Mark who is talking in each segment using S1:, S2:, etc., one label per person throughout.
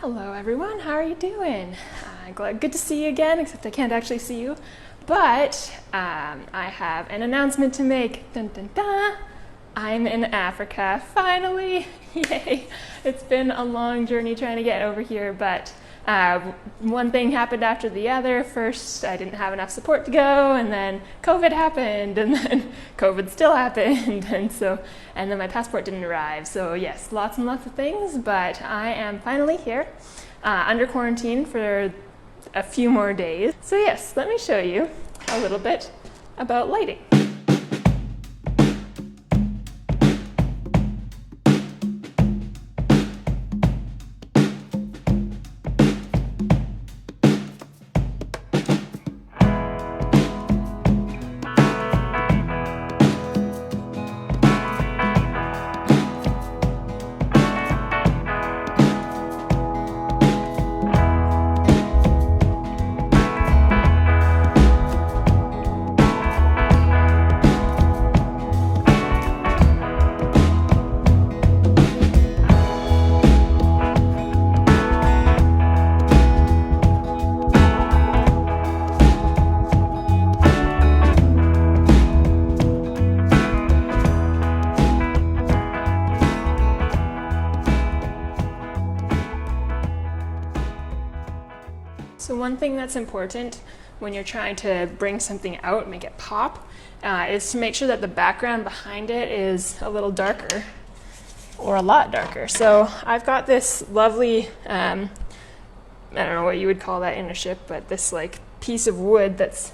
S1: Hello everyone, how are you doing? Good to see you again, except I can't actually see you. But I have an announcement to make. Dun, dun, dun. I'm in Africa, finally! Yay! It's been a long journey trying to get over here, but one thing happened after the other. First, I didn't have enough support to go, and then COVID happened, and then COVID still happened, and then my passport didn't arrive. So yes, lots and lots of things, but I am finally here, under quarantine for a few more days. So yes, let me show you a little bit about lighting. So one thing that's important when you're trying to bring something out, make it pop, is to make sure that the background behind it is a little darker, or a lot darker. So I've got this lovely, I don't know what you would call that in a ship, but this like piece of wood that's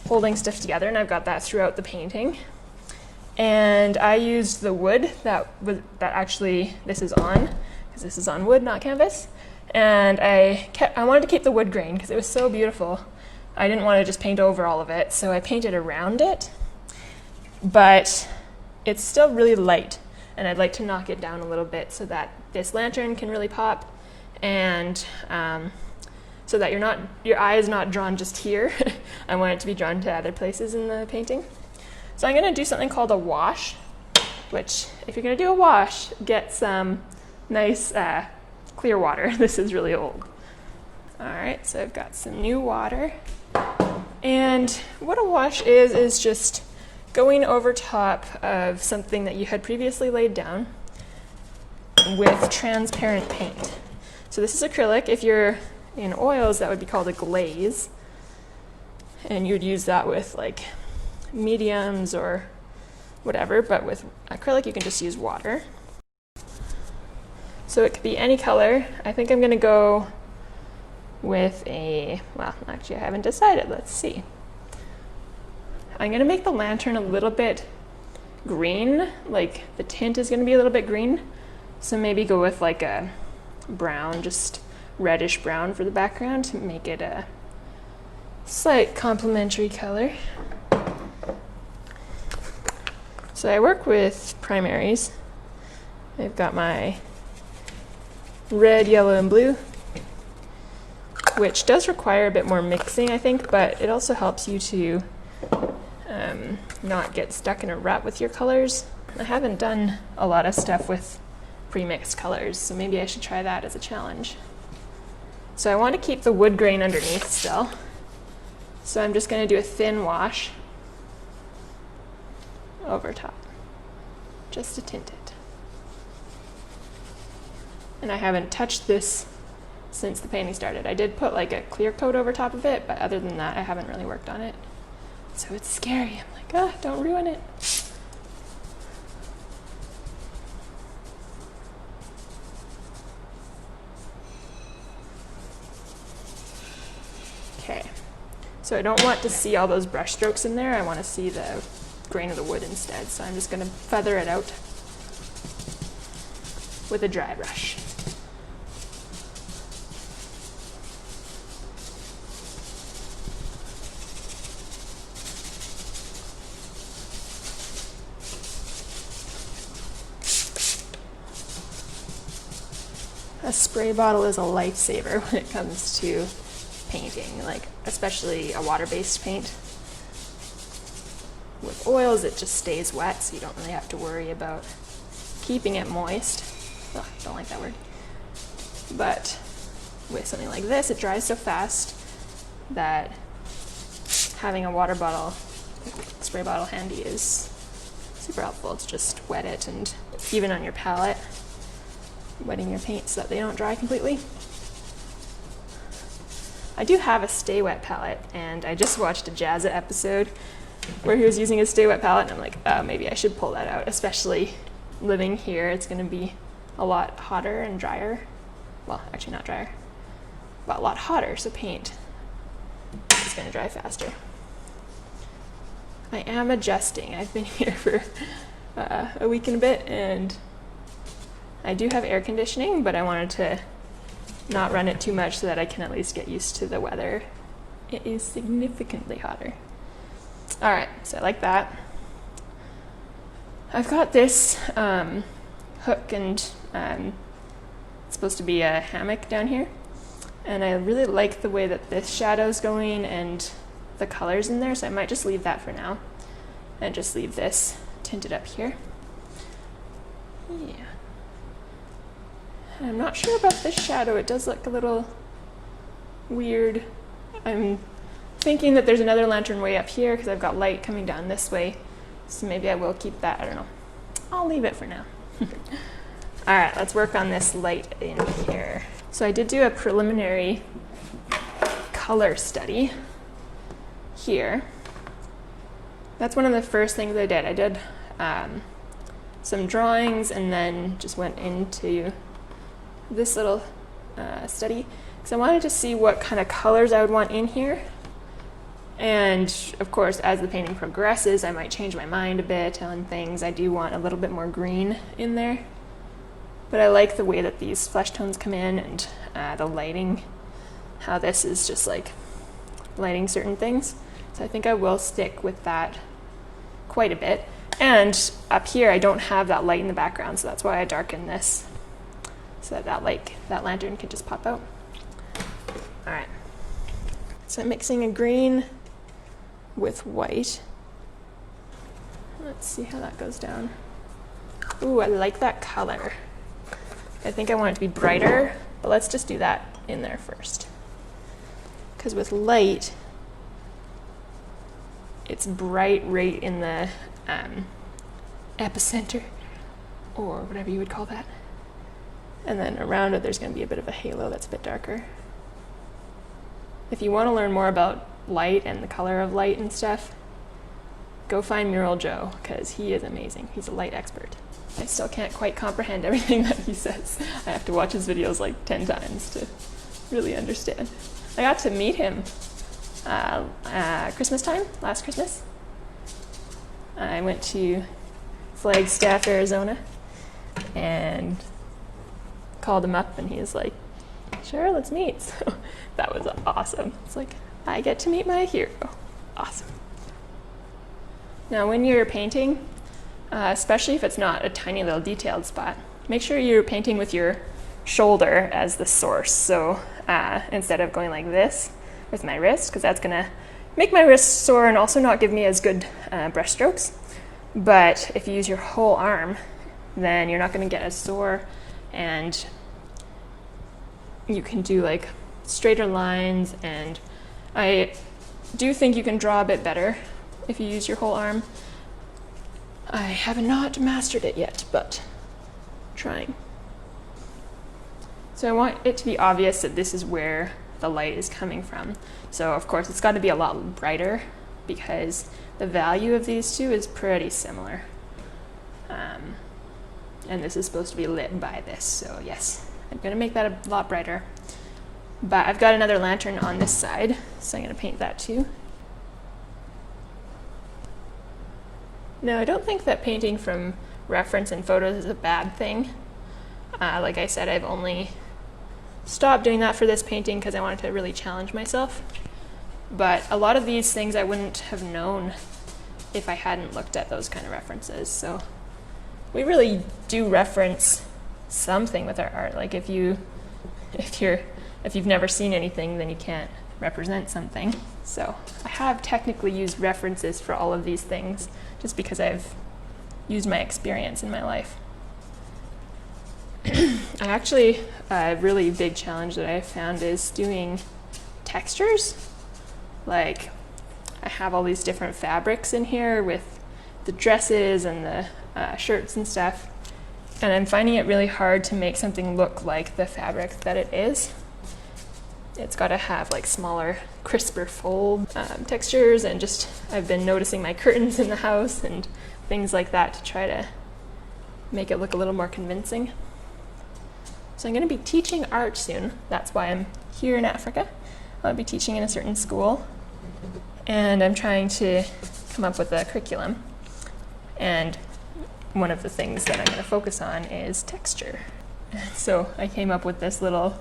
S1: holding stuff together, and I've got that throughout the painting. And I used the wood that actually this is on, because this is on wood, not canvas. And I wanted to keep the wood grain because it was so beautiful. I didn't want to just paint over all of it, so I painted around it. But it's still really light, and I'd like to knock it down a little bit so that this lantern can really pop, and so that your eye is not drawn just here. I want it to be drawn to other places in the painting. So I'm going to do something called a wash, which, if you're going to do a wash, get some nice clear water. This is really old. All right, so I've got some new water. And what a wash is just going over top of something that you had previously laid down with transparent paint. So this is acrylic. If you're in oils, that would be called a glaze. And you'd use that with like mediums or whatever, but with acrylic you can just use water. So it could be any color. I think I'm going to go with well, actually I haven't decided. Let's see. I'm going to make the lantern a little bit green, like the tint is going to be a little bit green. So maybe go with like a brown, just reddish brown for the background to make it a slight complementary color. So I work with primaries. I've got my red, yellow, and blue, which does require a bit more mixing, I think, but it also helps you to not get stuck in a rut with your colors. I haven't done a lot of stuff with pre-mixed colors, so maybe I should try that as a challenge. So I want to keep the wood grain underneath still, so I'm just going to do a thin wash over top, just to tint it. And I haven't touched this since the painting started. I did put like a clear coat over top of it, but other than that, I haven't really worked on it. So it's scary. I'm like, ah, don't ruin it. Okay. So I don't want to see all those brush strokes in there. I want to see the grain of the wood instead. So I'm just going to feather it out with a dry brush. A spray bottle is a lifesaver when it comes to painting, like especially a water-based paint. With oils, it just stays wet, so you don't really have to worry about keeping it moist. Oh, I don't like that word. But with something like this, it dries so fast that having a water bottle, spray bottle handy is super helpful. It's just wet it, and even on your palette, wetting your paint so that they don't dry completely. I do have a Stay Wet palette, and I just watched a Jazza episode where he was using a Stay Wet palette, and I'm like, oh, maybe I should pull that out, especially living here. It's going to be a lot hotter and drier. Well, actually not drier, but a lot hotter, so paint is going to dry faster. I am adjusting. I've been here for a week and a bit, and I do have air conditioning, but I wanted to not run it too much so that I can at least get used to the weather. It is significantly hotter. All right, so I like that. I've got this hook, and it's supposed to be a hammock down here, and I really like the way that this shadow's going and the colors in there, so I might just leave that for now and just leave this tinted up here. Yeah. I'm not sure about this shadow. It does look a little weird. I'm thinking that there's another lantern way up here because I've got light coming down this way. So maybe I will keep that. I don't know. I'll leave it for now. All right, let's work on this light in here. So I did do a preliminary color study here. That's one of the first things I did. I did some drawings and then just went into this little study because I wanted to see what kind of colors I would want in here. And of course, as the painting progresses, I might change my mind a bit on things. I do want a little bit more green in there, but I like the way that these flesh tones come in, and the lighting, how this is just like lighting certain things. So I think I will stick with that quite a bit. And up here, I don't have that light in the background, so that's why I darken this, so that that lantern can just pop out. All right, so I'm mixing a green with white. Let's see how that goes down. Ooh, I like that color. I think I want it to be brighter, but let's just do that in there first. Because with light, it's bright right in the epicenter, or whatever you would call that. And then around it, there's going to be a bit of a halo that's a bit darker. If you want to learn more about light and the color of light and stuff, go find Mural Joe, because he is amazing. He's a light expert. I still can't quite comprehend everything that he says. I have to watch his videos like 10 times to really understand. I got to meet him Christmas time, last Christmas. I went to Flagstaff, Arizona, and called him up, and he was like, sure, let's meet. So that was awesome. It's like, I get to meet my hero. Awesome. Now, when you're painting, especially if it's not a tiny little detailed spot, make sure you're painting with your shoulder as the source. So instead of going like this with my wrist, because that's gonna make my wrist sore and also not give me as good brush strokes. But if you use your whole arm, then you're not gonna get as sore, and you can do like straighter lines, and I do think you can draw a bit better if you use your whole arm. I have not mastered it yet, but trying. So I want it to be obvious that this is where the light is coming from. So of course it's got to be a lot brighter because the value of these two is pretty similar. And this is supposed to be lit by this, so yes, I'm going to make that a lot brighter. But I've got another lantern on this side, so I'm going to paint that too. Now, I don't think that painting from reference and photos is a bad thing. Like I said, I've only stopped doing that for this painting because I wanted to really challenge myself. But a lot of these things I wouldn't have known if I hadn't looked at those kind of references. So we really do reference something with our art. Like if you've never seen anything, then you can't represent something. So I have technically used references for all of these things just because I've used my experience in my life. A really big challenge that I found is doing textures. Like, I have all these different fabrics in here with the dresses and the shirts and stuff, and I'm finding it really hard to make something look like the fabric that it is. It's got to have like smaller, crisper fold textures, and just I've been noticing my curtains in the house and things like that to try to make it look a little more convincing. So I'm going to be teaching art soon. That's why I'm here in Africa. I'll be teaching in a certain school, and I'm trying to come up with a curriculum. And one of the things that I'm going to focus on is texture. So I came up with this little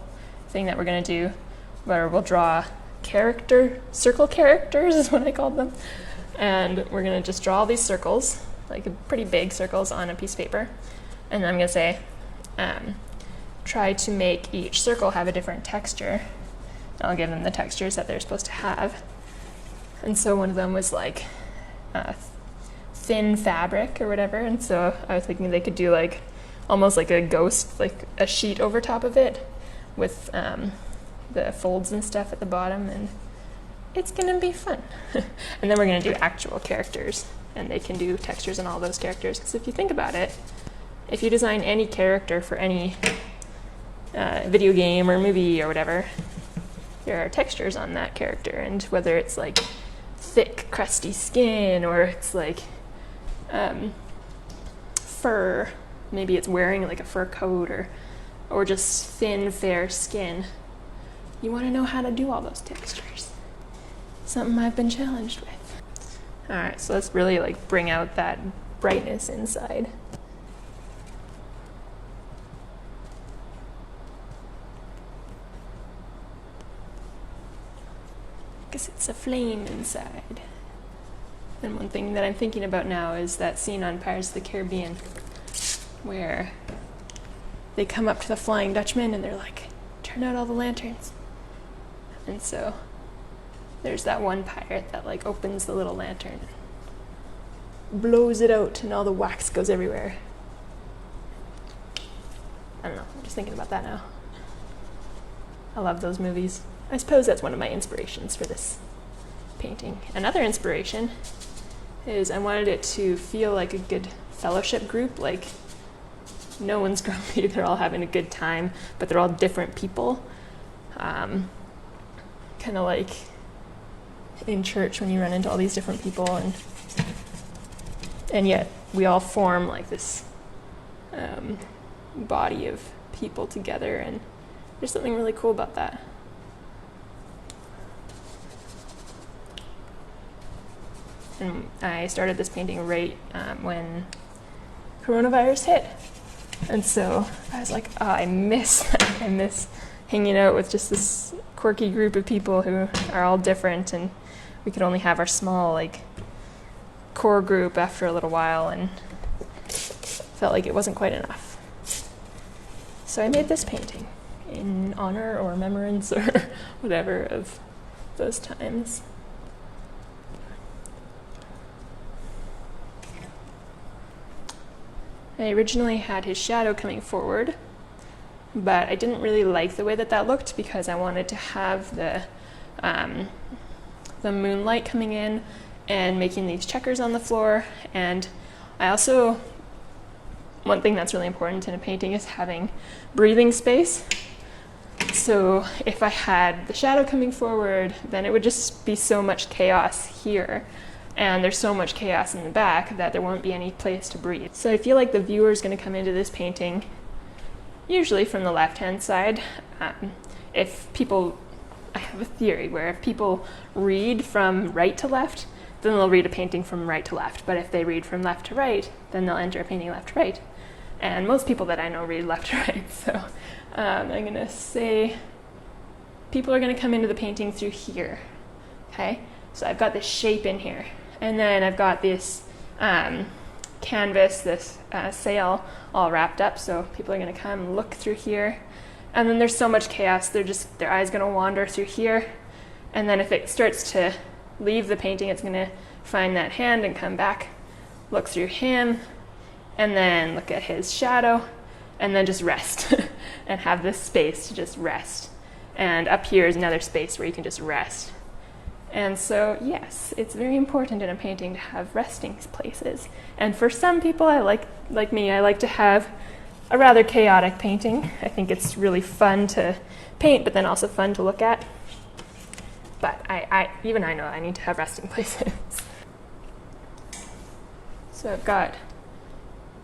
S1: thing that we're going to do where we'll draw circle characters is what I called them. And we're going to just draw all these circles, like pretty big circles on a piece of paper. And then I'm going to say, try to make each circle have a different texture. I'll give them the textures that they're supposed to have. And so one of them was like thin fabric or whatever, and so I was thinking they could do like almost like a ghost, like a sheet over top of it with the folds and stuff at the bottom, and it's gonna be fun. And then we're gonna do actual characters, and they can do textures on all those characters, because if you think about it, if you design any character for any video game or movie or whatever, there are textures on that character, and whether it's like thick crusty skin or it's like fur, maybe it's wearing like a fur coat, or just thin fair skin, you want to know how to do all those textures. Something I've been challenged with. Alright, so let's really like bring out that brightness inside. Because it's a flame inside. And one thing that I'm thinking about now is that scene on Pirates of the Caribbean where they come up to the Flying Dutchman and they're like, turn out all the lanterns. And so there's that one pirate that like opens the little lantern, blows it out, and all the wax goes everywhere. I don't know, I'm just thinking about that now. I love those movies. I suppose that's one of my inspirations for this painting. Another inspiration is I wanted it to feel like a good fellowship group, like no one's grumpy, they're all having a good time, but they're all different people. Kind of like in church when you run into all these different people, and yet we all form like this body of people together, and there's something really cool about that. And I started this painting right when coronavirus hit. And so I was like, oh, I miss hanging out with just this quirky group of people who are all different, and we could only have our small like core group after a little while, and felt like it wasn't quite enough. So I made this painting in honor or remembrance or whatever of those times. I originally had his shadow coming forward, but I didn't really like the way that looked because I wanted to have the moonlight coming in and making these checkers on the floor. And I also, one thing that's really important in a painting is having breathing space. So if I had the shadow coming forward, then it would just be so much chaos here. And there's so much chaos in the back that there won't be any place to breathe. So I feel like the viewer is going to come into this painting usually from the left-hand side. I have a theory where if people read from right to left, then they'll read a painting from right to left. But if they read from left to right, then they'll enter a painting left to right. And most people that I know read left to right. So I'm going to say people are going to come into the painting through here. Okay? So I've got this shape in here. And then I've got this canvas, this sail all wrapped up, so people are going to come and look through here. And then there's so much chaos, their eyes going to wander through here. And then if it starts to leave the painting, it's going to find that hand and come back, look through him, and then look at his shadow. and then just rest and have this space to just rest. And up here is another space where you can just rest. And so, yes, it's very important in a painting to have resting places. And for some people, like me, I like to have a rather chaotic painting. I think it's really fun to paint, but then also fun to look at. But even I know I need to have resting places. So I've got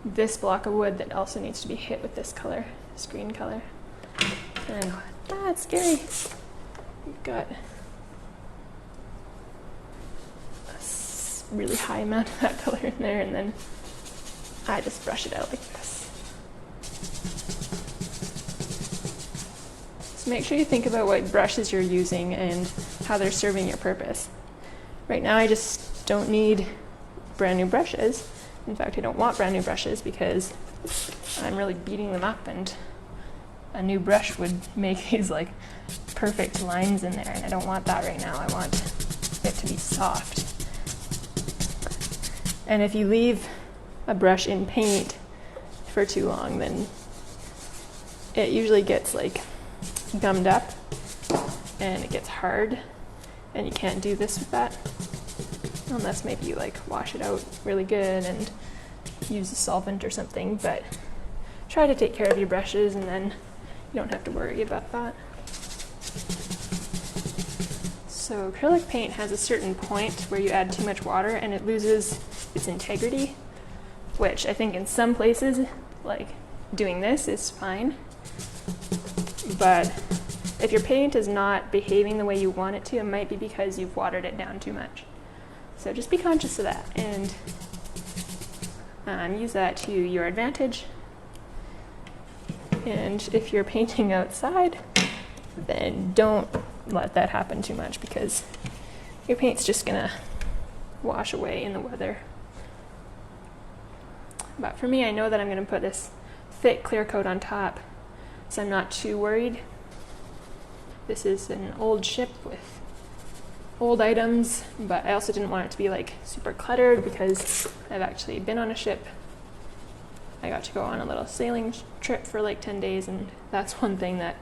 S1: this block of wood that also needs to be hit with this color, this green color. And it's scary. We've got a really high amount of that color in there, and then I just brush it out like this. So make sure you think about what brushes you're using and how they're serving your purpose. Right now I just don't need brand new brushes. In fact, I don't want brand new brushes because I'm really beating them up, and a new brush would make these like perfect lines in there, and I don't want that right now. I want it to be soft. And if you leave a brush in paint for too long, then it usually gets like gummed up and it gets hard, and you can't do this with that unless maybe you like wash it out really good and use a solvent or something. But try to take care of your brushes, and then you don't have to worry about that. So acrylic paint has a certain point where you add too much water and it loses its integrity, which I think in some places, like doing this, is fine. But if your paint is not behaving the way you want it to, it might be because you've watered it down too much. So just be conscious of that and use that to your advantage. And if you're painting outside, then don't let that happen too much, because your paint's just gonna wash away in the weather. But for me, I know that I'm gonna put this thick clear coat on top, so I'm not too worried. This is an old ship with old items, but I also didn't want it to be like super cluttered because I've actually been on a ship. I got to go on a little sailing trip for like 10 days, and that's one thing that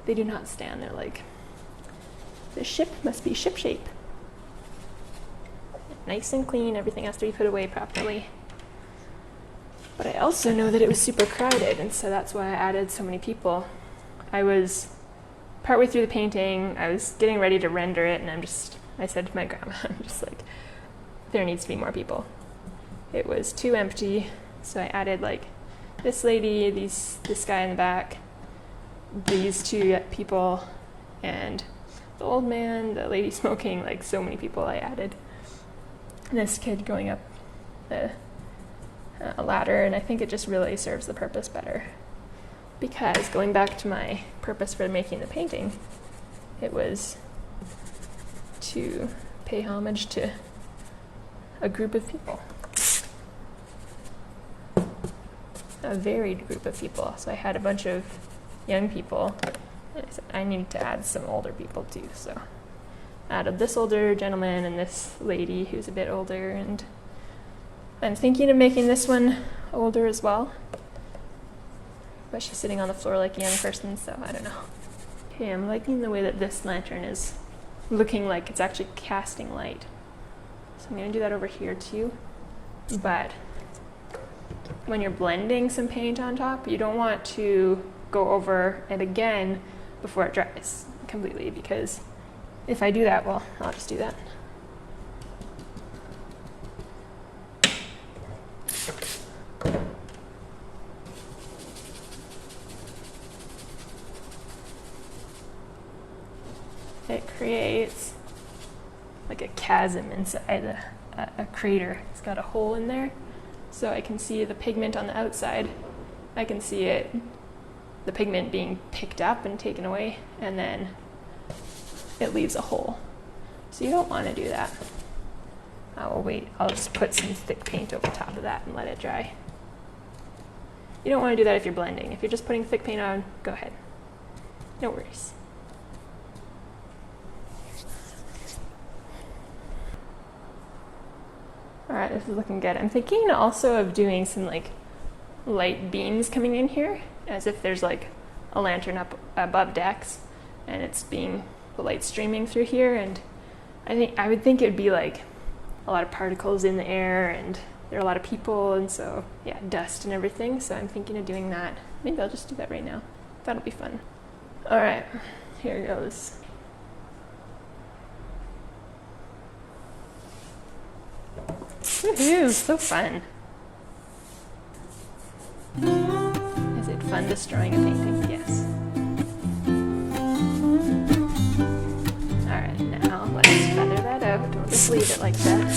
S1: they do not stand. They're like, this ship must be ship shape. Nice and clean, everything has to be put away properly. But I also know that it was super crowded, and so that's why I added so many people. I was partway through the painting, I was getting ready to render it, and I said to my grandma, I'm just like, there needs to be more people. It was too empty, so I added like this lady, this guy in the back, these two people, and the old man, the lady smoking, like so many people I added. And this kid going up a ladder, and I think it just really serves the purpose better. Because going back to my purpose for making the painting, it was to pay homage to a group of people. A varied group of people. So I had a bunch of young people, and I said I need to add some older people too. So I added this older gentleman and this lady who's a bit older, and I'm thinking of making this one older as well. But she's sitting on the floor like a young person, so I don't know. Okay, I'm liking the way that this lantern is looking like it's actually casting light. So I'm gonna do that over here too. But when you're blending some paint on top, you don't want to go over it again before it dries completely, because if I do that, well, I'll just do that. It creates like a chasm inside a crater. It's got a hole in there, so I can see the pigment on the outside. I can see it, the pigment being picked up and taken away, and then it leaves a hole. So you don't want to do that. I will wait. I'll just put some thick paint over top of that and let it dry. You don't want to do that if you're blending. If you're just putting thick paint on, go ahead. No worries. All right, this is looking good. I'm thinking also of doing some like light beams coming in here, as if there's like a lantern up above decks, and it's being the light streaming through here. And I would think it would be like a lot of particles in the air, and there are a lot of people, and so yeah, dust and everything. So I'm thinking of doing that. Maybe I'll just do that right now. That'll be fun. All right, here goes. Woohoo, so fun. Is it fun destroying a painting? Yes. Alright, now let's feather that out. Don't just leave it like that.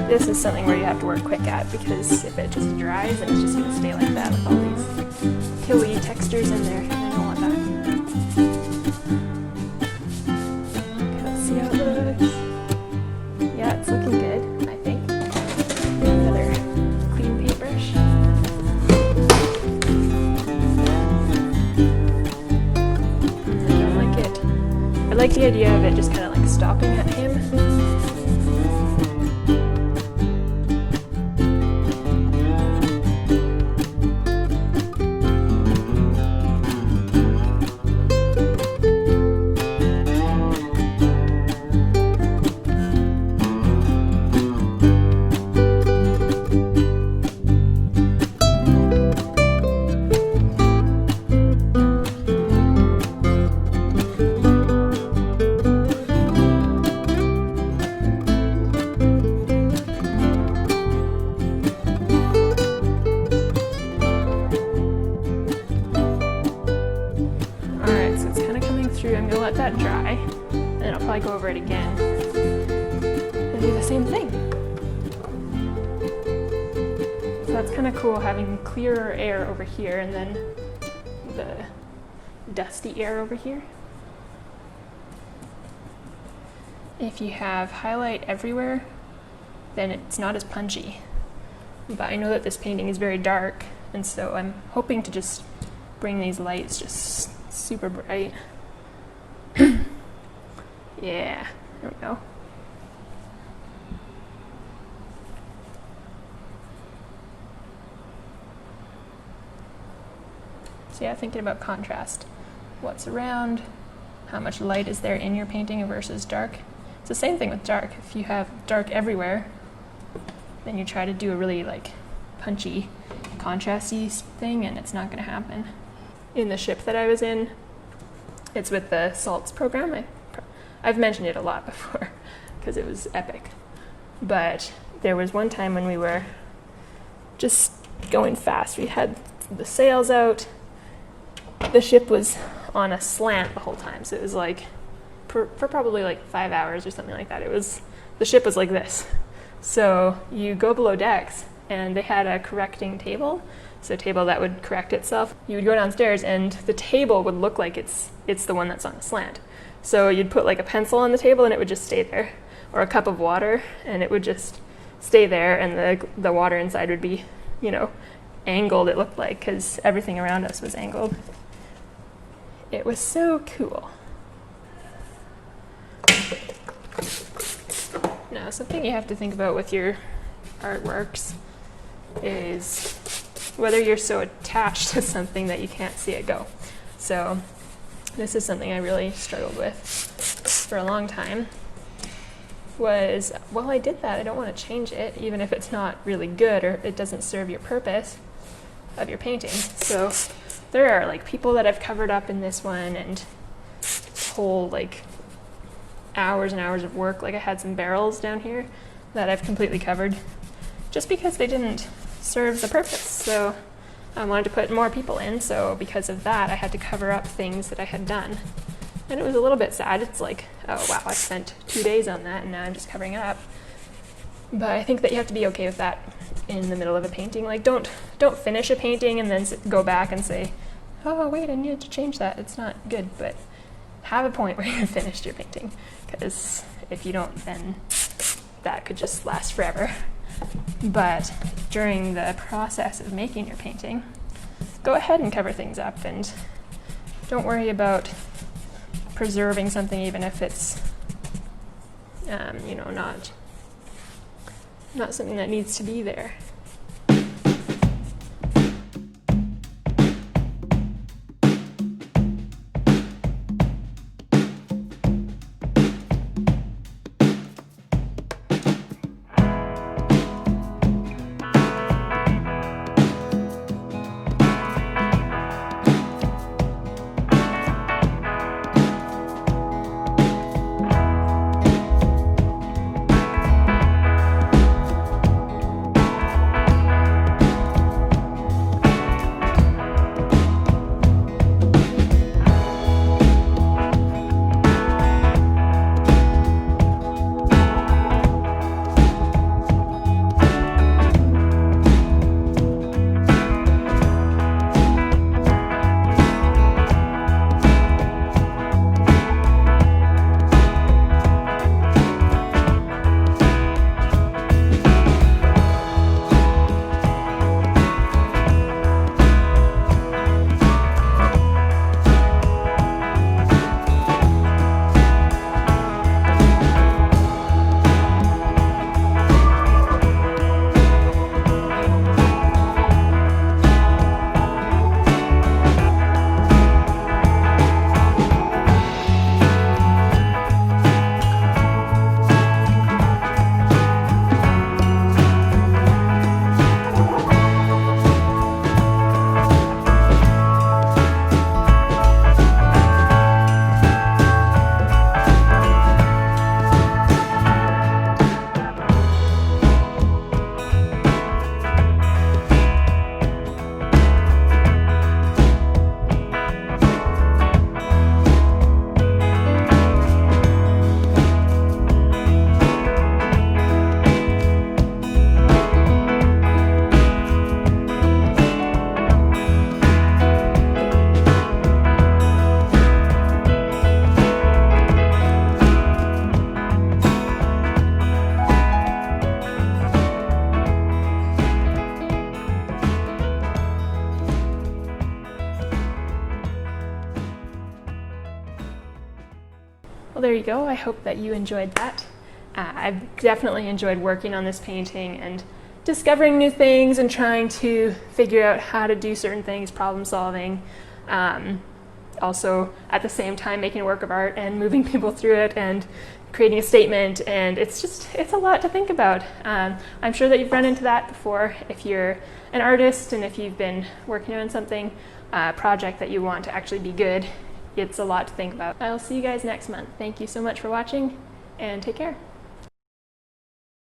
S1: This is something where you have to work quick at, because if it just dries, then it's just going to stay like that with all these pilly textures in there. I don't want that. Let's see how it looks. Yeah, it's looking good, I think. Another clean paintbrush. I don't like it. I like the idea of it just kind of like stopping at him. I'm gonna let that dry, and then I'll probably go over it again and do the same thing. So that's kind of cool, having clearer air over here and then the dusty air over here. If you have highlight everywhere, then it's not as punchy. But I know that this painting is very dark, and so I'm hoping to just bring these lights just super bright. Yeah, there we go. So yeah, thinking about contrast. What's around, how much light is there in your painting versus dark. It's the same thing with dark. If you have dark everywhere, then you try to do a really like punchy, contrasty thing, and it's not going to happen. In the ship that I was in, it's with the salts program. I've mentioned it a lot before because it was epic. But there was one time when we were just going fast. We had the sails out. The ship was on a slant the whole time. So it was like, for probably like 5 hours or something like that, the ship was like this. So you go below decks, and they had a correcting table. So a table that would correct itself. You would go downstairs, and the table would look like it's the one that's on a slant. So you'd put like a pencil on the table, and it would just stay there, or a cup of water, and it would just stay there, and the water inside would be, you know, angled. It looked like, because everything around us was angled. It was so cool. Now, something you have to think about with your artworks is whether you're so attached to something that you can't see it go. So this is something I really struggled with for a long time. Was, well, I did that, I don't want to change it, even if it's not really good or it doesn't serve your purpose of your painting. So there are like people that I've covered up in this one, and whole like hours and hours of work. Like I had some barrels down here that I've completely covered just because they didn't serve the purpose. So I wanted to put more people in, so because of that I had to cover up things that I had done. And it was a little bit sad. It's like, oh wow, I spent 2 days on that and now I'm just covering it up. But I think that you have to be okay with that in the middle of a painting. Like don't finish a painting and then go back and say, oh wait, I needed to change that. It's not good. But have a point where you finished your painting, because if you don't, then that could just last forever. But during the process of making your painting, go ahead and cover things up, and don't worry about preserving something even if it's you know, not something that needs to be there. Well, there you go. I hope that you enjoyed that. I've definitely enjoyed working on this painting and discovering new things and trying to figure out how to do certain things, problem solving. Also, at the same time, making a work of art and moving people through it and creating a statement, and it's a lot to think about. I'm sure that you've run into that before if you're an artist and if you've been working on something, project that you want to actually be good. It's a lot to think about. I'll see you guys next month. Thank you so much for watching, and take care.